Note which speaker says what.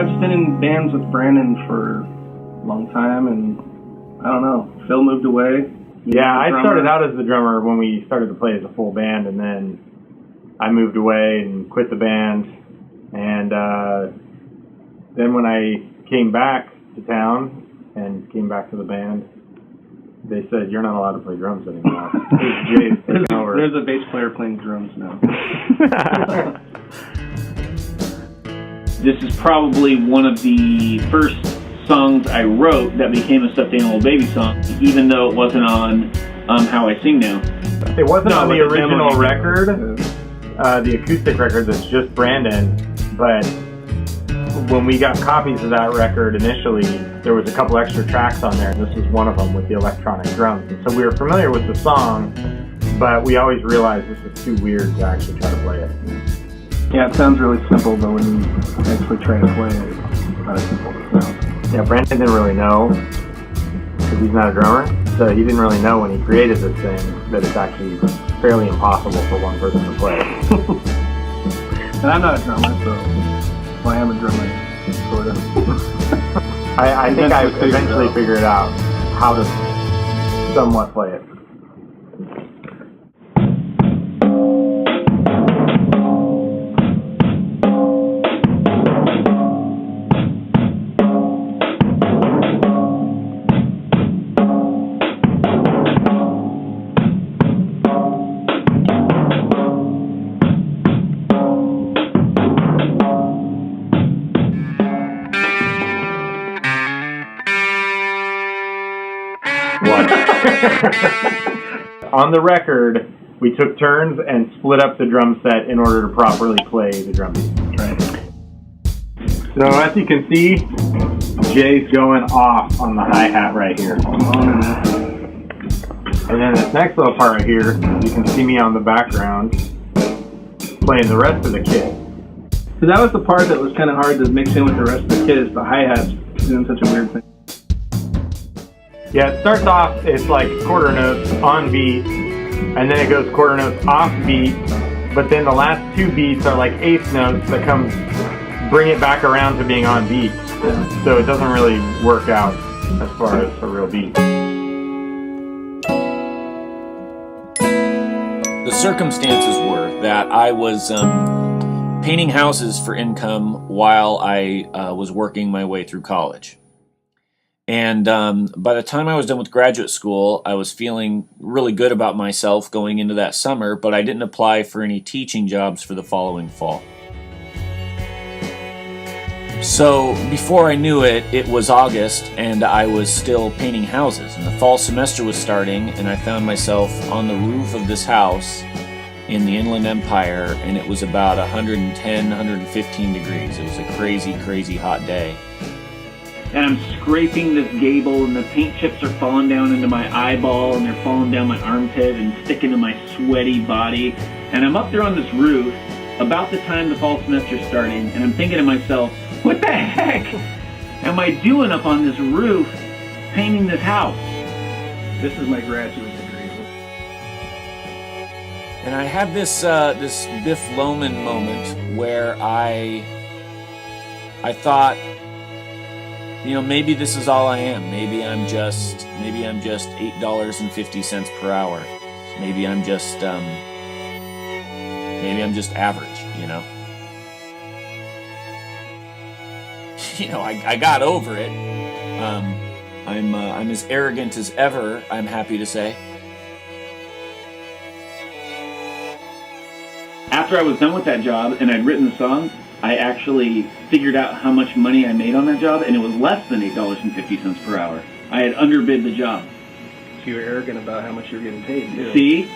Speaker 1: I've just been in bands with Brandon for a long time, and I don't know. Phil moved away.
Speaker 2: Yeah, I started out as the drummer when we started to play as a full band, and then I moved away and quit the band. And then when I came back to town and came back to the band, they said, "You're not allowed to play drums anymore." Jay's taking over.
Speaker 1: There's a bass player playing drums now.
Speaker 3: This is probably one of the first songs I wrote that became a Stuffed Animal Baby song, even though it wasn't on How I Sing Now.
Speaker 2: It wasn't on the original record, the acoustic record that's just Brandon, but when we got copies of that record initially, there was a couple extra tracks on there, and this was one of them with the electronic drums. And so we were familiar with the song, but we always realized this was too weird to actually try to play it.
Speaker 1: Yeah, it sounds really simple, but when you actually try to play it, it's not as simple as it sounds.
Speaker 2: Yeah, Brandon didn't really know, because he's not a drummer, so he didn't really know when he created this thing that it's actually fairly impossible for one person to play.
Speaker 1: And I'm not a drummer, so well, I am a drummer, sort of.
Speaker 2: I think I eventually figured out how to somewhat play it. On the record, we took turns and split up the drum set in order to properly play the drum beat. Right. So as you can see, Jay's going off on the hi-hat right here. And then this next little part right here, you can see me on the background playing the rest of the kit.
Speaker 1: So that was the part that was kind of hard to mix in with the rest of the kit, is the hi-hats doing such a weird thing.
Speaker 2: Yeah, it starts off, it's like quarter notes on beat, and then it goes quarter notes off beat, but then the last two beats are like eighth notes that bring it back around to being on beat. So it doesn't really work out as far as a real beat.
Speaker 4: The circumstances were that I was painting houses for income while I was working my way through college. And by the time I was done with graduate school, I was feeling really good about myself going into that summer, but I didn't apply for any teaching jobs for the following fall. So before I knew it, it was August, and I was still painting houses. And the fall semester was starting, and I found myself on the roof of this house in the Inland Empire, and it was about 110, 115 degrees. It was a crazy, crazy hot day.
Speaker 3: And I'm scraping this gable, and the paint chips are falling down into my eyeball, and they're falling down my armpit and sticking to my sweaty body. And I'm up there on this roof about the time the fall semester's starting, and I'm thinking to myself, what the heck am I doing up on this roof painting this house?
Speaker 1: This is my graduate degree.
Speaker 4: And I had this this Biff Loman moment where I thought, you know, maybe this is all I am. Maybe I'm just $8.50 per hour. Maybe I'm just average, you know. You know, I got over it. I'm as arrogant as ever, I'm happy to say.
Speaker 3: After I was done with that job and I'd written the song, I actually figured out how much money I made on that job, and it was less than $8.50 per hour. I had underbid the job.
Speaker 1: So you were arrogant about how much you were getting paid, too.
Speaker 3: See?